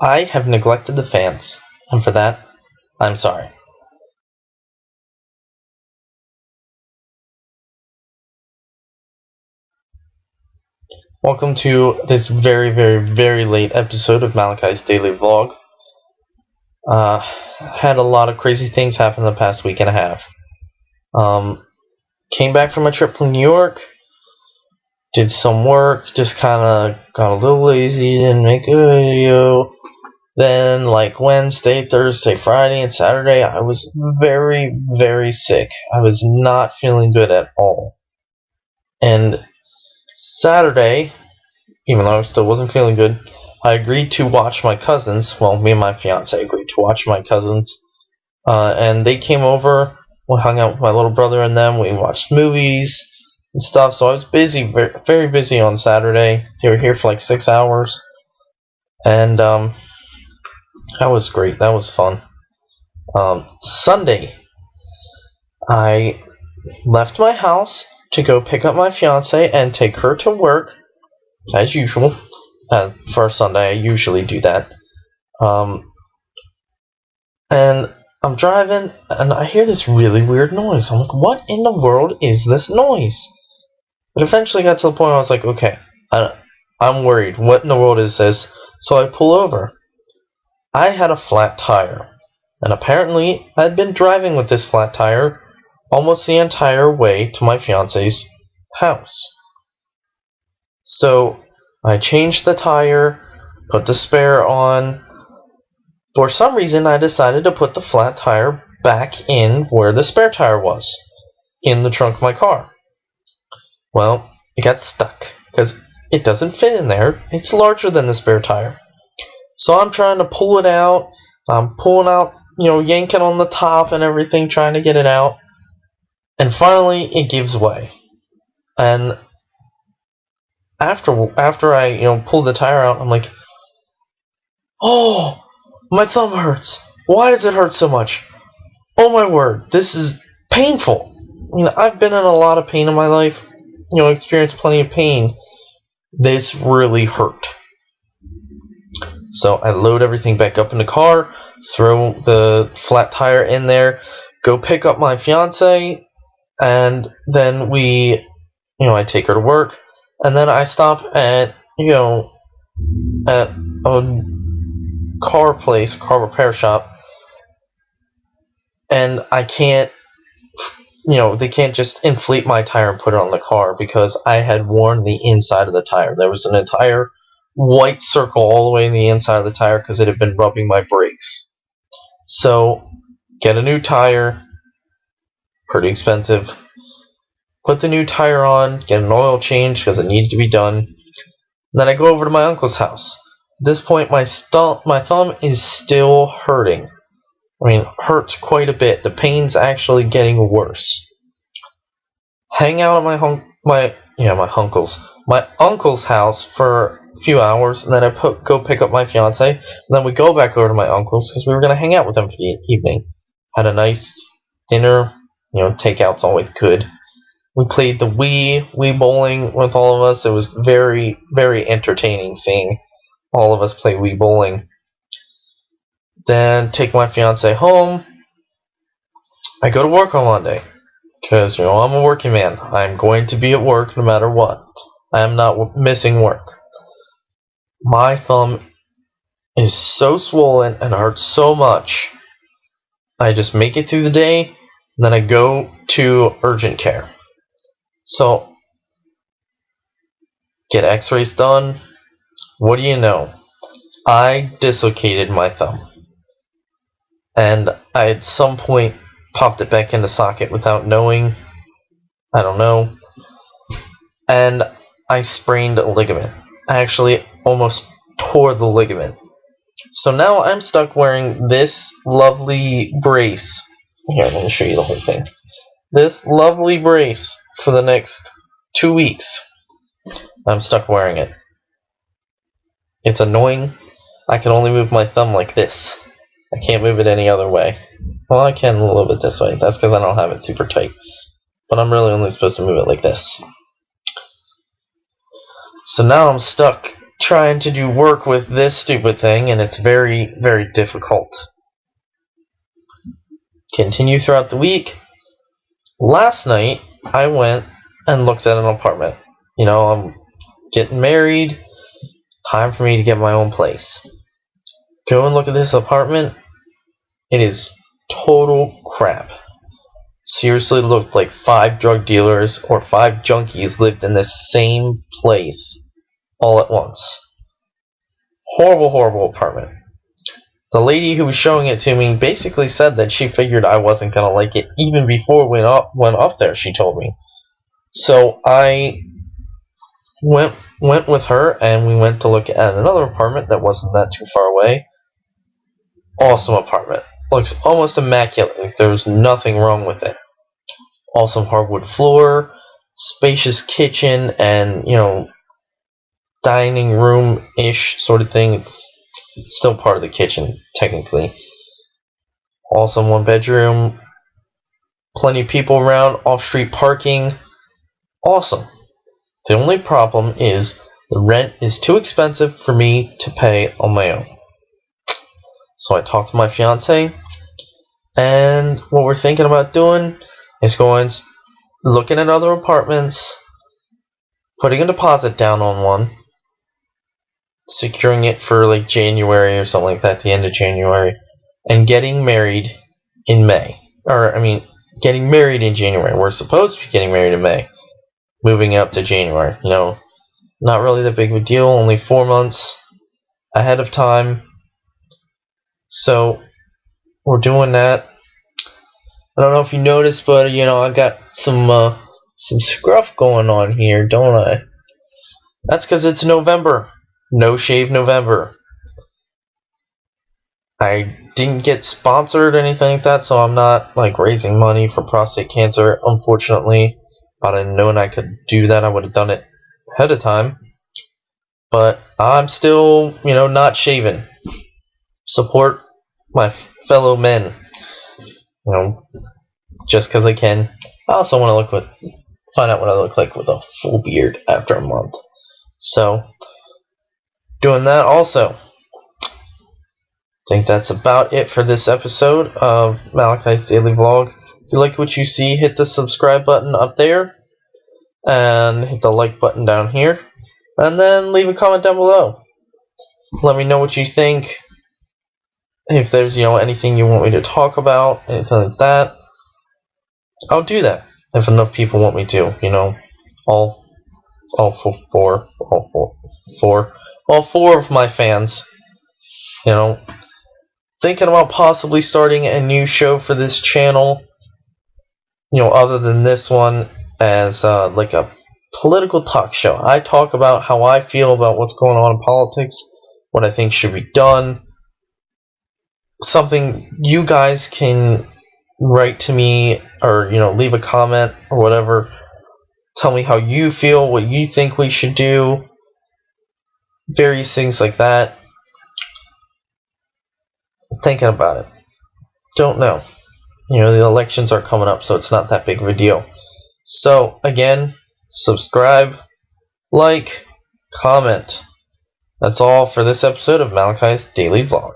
I have neglected the fans, and for that, I'm sorry. Welcome to this very, very, very late episode of Malachi's Daily Vlog. Had a lot of crazy things happen the past week and a half. Came back from a trip from New York, did some work, just kind of got a little lazy, didn't make a video. Then, like Wednesday, Thursday, Friday, and Saturday, I was very, very sick. I was not feeling good at all. And Saturday, even though I still wasn't feeling good, I agreed to watch my cousins. Well, me and my fiance agreed to watch my cousins. And they came over. We hung out with my little brother and them. We watched movies and stuff. So I was busy, very, very busy on Saturday. They were here for like 6 hours. And that was great. That was fun. Sunday, I left my house to go pick up my fiance and take her to work, as usual. For a Sunday, I usually do that. And I'm driving, and I hear this really weird noise. I'm like, what in the world is this noise? But eventually got to the point where I was like, okay, I'm worried. What in the world is this? So I pull over. I had a flat tire. And apparently, I'd been driving with this flat tire almost the entire way to my fiance's house. So I changed the tire, put the spare on. For some reason, I decided to put the flat tire back in where the spare tire was, in the trunk of my car. Well, it got stuck, because it doesn't fit in there. It's larger than the spare tire. So I'm trying to pull it out. I'm pulling out, yanking on the top and everything, trying to get it out. And finally, it gives way. And after I, pull the tire out, I'm like, oh, my thumb hurts. Why does it hurt so much? Oh my word, this is painful. I've been in a lot of pain in my life, experienced plenty of pain. This really hurt. So I load everything back up in the car, throw the flat tire in there, go pick up my fiance, and then I take her to work, and then I stop at a car repair shop, and I can't, they can't just inflate my tire and put it on the car because I had worn the inside of the tire. There was an entire white circle all the way in the inside of the tire because it had been rubbing my brakes. So, get a new tire, pretty expensive. Put the new tire on, get an oil change because it needed to be done. Then I go over to my uncle's house. At this point, my thumb is still hurting. Hurts quite a bit. The pain's actually getting worse. Hang out at my uncle's house for a few hours, and then I go pick up my fiance, and then we go back over to my uncle's because we were going to hang out with them for the evening. Had a nice dinner, takeout's always good. We played the Wii bowling with all of us. It was very, very entertaining seeing all of us play Wii bowling. Then take my fiance home. I go to work on Monday because, I'm a working man. I'm going to be at work no matter what. I am not missing work. My thumb is so swollen and hurts so much. I just make it through the day, and then I go to urgent care. So, get x-rays done. What do you know? I dislocated my thumb. And I at some point popped it back in the socket without knowing. I don't know. And I sprained a ligament. I actually almost tore the ligament. So now I'm stuck wearing this lovely brace. Here, I'm going to show you the whole thing. This lovely brace for the next 2 weeks. I'm stuck wearing it. It's annoying. I can only move my thumb like this. I can't move it any other way. Well, I can a little bit this way. That's because I don't have it super tight. But I'm really only supposed to move it like this. So now I'm stuck trying to do work with this stupid thing, and it's very, very difficult. Continue throughout the week. Last night, I went and looked at an apartment. I'm getting married. Time for me to get my own place. Go and look at this apartment. It is total crap. Seriously looked like 5 drug dealers or 5 junkies lived in this same place all at once. Horrible, horrible apartment. The lady who was showing it to me basically said that she figured I wasn't going to like it even before we went up there, she told me. So I went with her, and we went to look at another apartment that wasn't that too far away. Awesome apartment. Looks almost immaculate. Like there's nothing wrong with it. Awesome hardwood floor, spacious kitchen, and, dining room-ish sort of thing. It's still part of the kitchen, technically. Awesome 1-bedroom. Plenty of people around, off-street parking. Awesome. The only problem is the rent is too expensive for me to pay on my own. So I talked to my fiance, and what we're thinking about doing is looking at other apartments, putting a deposit down on one, securing it for like January or something like that, the end of January, and getting married in May. Getting married in January. We're supposed to be getting married in May. Moving up to January. Not really that big of a deal, only 4 months ahead of time. So, we're doing that. I don't know if you noticed, but, I got some scruff going on here, don't I? That's because it's November. No Shave November. I didn't get sponsored or anything like that, so I'm not, raising money for prostate cancer, unfortunately. If I'd have known I could do that, I would have done it ahead of time. But I'm still, not shaving. Support my fellow men. Just because I can. I also want to find out what I look like with a full beard after a month. So, doing that also. I think that's about it for this episode of Malachi's Daily Vlog. If you like what you see, hit the subscribe button up there, and hit the like button down here, and then leave a comment down below. Let me know what you think. If there's, anything you want me to talk about, anything like that, I'll do that. If enough people want me to, all four of my fans, thinking about possibly starting a new show for this channel, other than this one, as a political talk show. I talk about how I feel about what's going on in politics, what I think should be done. Something you guys can write to me, or leave a comment or whatever. Tell me how you feel, what you think we should do, various things like that. I'm thinking about it. Don't know. The elections are coming up, so it's not that big of a deal. So, again, subscribe, like, comment. That's all for this episode of Malachi's Daily Vlog.